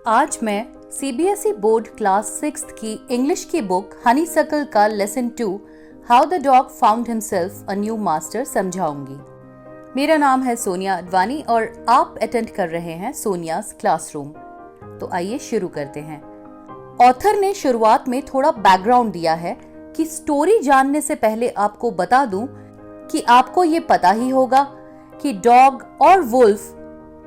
आज मैं CBSE board class 6 की इंग्लिश की बुक हनीसकल का lesson 2 how the dog found himself a new master समझाऊंगी। मेरा नाम है सोनिया अडवाणी और आप अटेंड कर रहे हैं सोनियाज क्लासरूम। तो आइए शुरू करते हैं। ऑथर ने शुरुआत में थोड़ा बैकग्राउंड दिया है कि स्टोरी जानने से पहले आपको बता दूं कि आपको ये पता ही होगा कि डॉग और वुल्फ,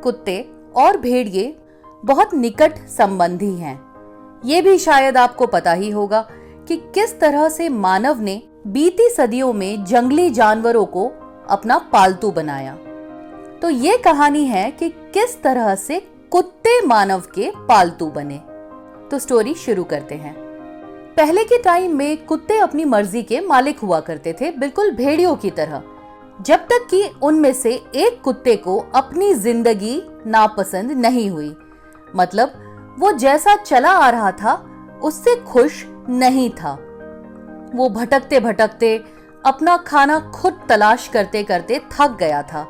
कुत्ते और भेड़िए बहुत निकट संबंधी हैं। ये भी शायद आपको पता ही होगा कि किस तरह से मानव ने बीती सदियों में जंगली जानवरों को अपना पालतू बनाया। तो ये कहानी है कि किस तरह से कुत्ते मानव के पालतू बने। तो स्टोरी शुरू करते हैं। पहले के टाइम में कुत्ते अपनी मर्जी के मालिक हुआ करते थे, बिल्कुल भेड़ियों की तरह, जब तक कि उनमें से एक कुत्ते को अपनी जिंदगी नापसंद नहीं हुई। मतलब वो जैसा चला आ रहा था उससे खुश नहीं था। वो भटकते भटकते अपना खाना खुद तलाश करते करते थक गया था।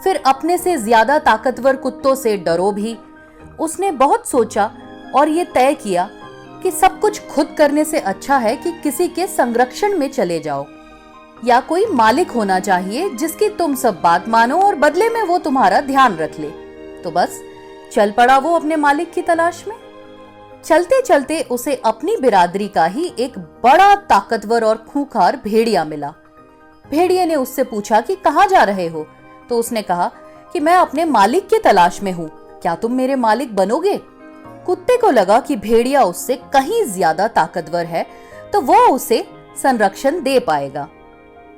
फिर अपने से ज्यादा ताकतवर कुत्तों से डरो भी। उसने बहुत सोचा और ये तय किया कि सब कुछ खुद करने से अच्छा है कि किसी के संरक्षण में चले जाओ, या कोई मालिक होना चाहिए जिसकी तुम सब बात मानो और बदले में वो तुम्हारा ध्यान रख ले। तो बस चल पड़ा वो अपने मालिक की तलाश में। चलते चलते उसे अपनी बिरादरी का ही एक बड़ा ताकतवर और खूंखार भेड़िया मिला। भेड़िए ने उससे पूछा कि कहाँ जा रहे हो? तो उसने कहा कि मैं अपने मालिक की तलाश में हूँ, क्या तुम मेरे मालिक बनोगे? कुत्ते को लगा कि भेड़िया उससे कहीं ज्यादा ताकतवर है तो वो उसे संरक्षण दे पाएगा।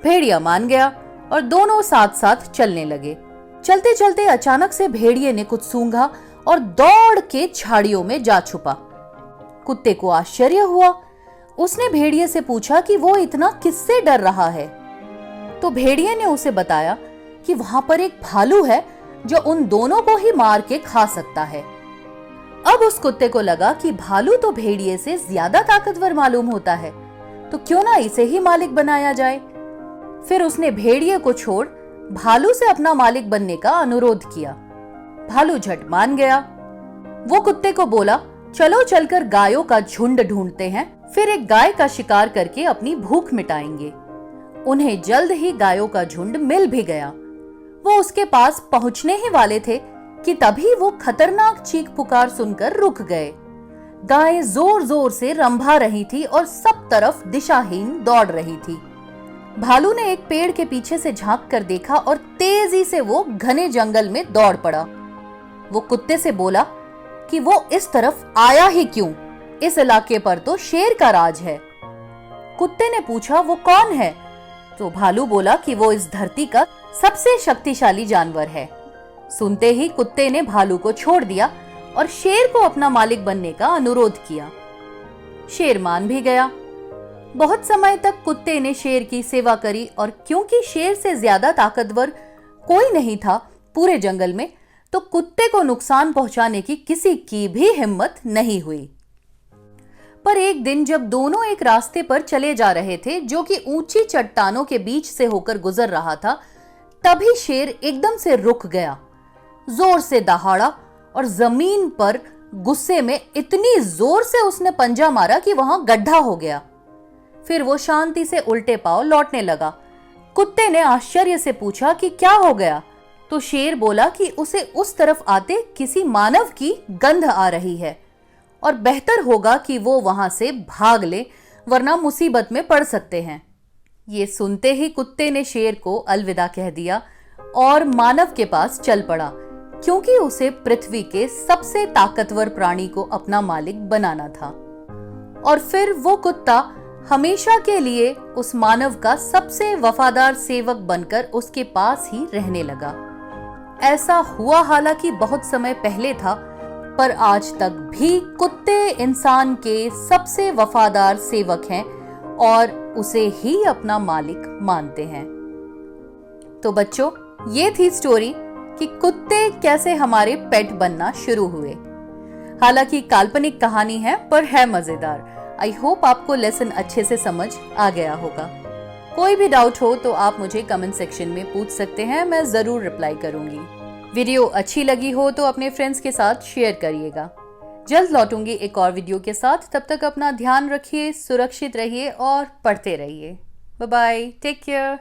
भेड़िया मान गया और दोनों साथ साथ चलने लगे। चलते चलते अचानक से भेड़िए ने कुछ सूंघा और दौड़ के झाड़ियों में जा छुपा। कुत्ते को आश्चर्य हुआ। उसने भेड़िए से पूछा कि वो इतना किससे डर रहा है? तो भेड़िए ने उसे बताया कि वहां पर एक भालू है जो उन दोनों को ही मार के खा सकता है। अब उस कुत्ते को लगा कि भालू तो भेड़िए से ज्यादा ताकतवर मालूम होता है, तो क्यों ना इसे ही मालिक बनाया जाए। फिर उसने भेड़िए को छोड़ भालू से अपना मालिक बनने का अनुरोध किया। भालू झट मान गया। वो कुत्ते को बोला, चलो चलकर गायों का झुंड ढूंढते हैं, फिर एक गाय का शिकार करके अपनी भूख मिटाएंगे। उन्हें जल्द ही गायों का झुंड मिल भी गया। वो उसके पास पहुंचने ही वाले थे कि तभी वो खतरनाक चीख पुकार सुनकर रुक गए। गाय जोर जोर से रंभा रही थी और सब तरफ दिशाहीन दौड़ रही थी। भालू ने एक पेड़ के पीछे से झांक कर देखा और तेजी से वो घने जंगल में दौड़ पड़ा। वो कुत्ते से बोला कि वो इस तरफ आया ही क्यों? इस इलाके पर तो शेर का राज है। कुत्ते ने पूछा, वो कौन है? तो भालू बोला कि वो इस धरती का सबसे शक्तिशाली जानवर है। सुनते ही कुत्ते ने भालू को छोड़ दिया और शेर को अपना मालिक बनने का अनुरोध किया। शेर मान भी गया। बहुत समय तक कुत्ते ने शेर की सेवा करी और क्योंकि शेर से ज्यादा ताकतवर कोई नहीं था पूरे जंगल में, तो कुत्ते को नुकसान पहुंचाने की किसी की भी हिम्मत नहीं हुई। पर एक दिन जब दोनों एक रास्ते पर चले जा रहे थे जो कि ऊंची चट्टानों के बीच से होकर गुजर रहा था, तभी शेर एकदम से रुक गया, जोर से दहाड़ा और जमीन पर गुस्से में इतनी जोर से उसने पंजा मारा कि वहां गड्ढा हो गया। फिर वो शांति से उल्टे पांव लौटने लगा। कुत्ते ने आश्चर्य से पूछा कि क्या हो गया? तो शेर बोला कि उसे उस तरफ आते किसी मानव की गंध आ रही है और बेहतर होगा कि वो वहां से भाग ले, वरना मुसीबत में पड़ सकते हैं। ये सुनते ही कुत्ते ने शेर को अलविदा कह दिया और मानव के पास चल पड़ा, क्योंकि उसे पृथ्वी के सबसे ताकतवर प्राणी को अपना मालिक बनाना था। और फिर वो कुत्ता हमेशा के लिए उस मानव का सबसे वफादार सेवक बनकर उसके पास ही रहने लगा। ऐसा हुआ हालांकि बहुत समय पहले था, पर आज तक भी कुत्ते इंसान के सबसे वफादार सेवक हैं और उसे ही अपना मालिक मानते हैं। तो बच्चों, ये थी स्टोरी कि कुत्ते कैसे हमारे पेट बनना शुरू हुए। हालांकि काल्पनिक कहानी है, पर है मजेदार। आई होप आपको लेसन अच्छे से समझ आ गया होगा। कोई भी डाउट हो तो आप मुझे कमेंट सेक्शन में पूछ सकते हैं, मैं जरूर रिप्लाई करूंगी। वीडियो अच्छी लगी हो तो अपने फ्रेंड्स के साथ शेयर करिएगा। जल्द लौटूंगी एक और वीडियो के साथ। तब तक अपना ध्यान रखिए, सुरक्षित रहिए और पढ़ते रहिए। Bye bye, take care.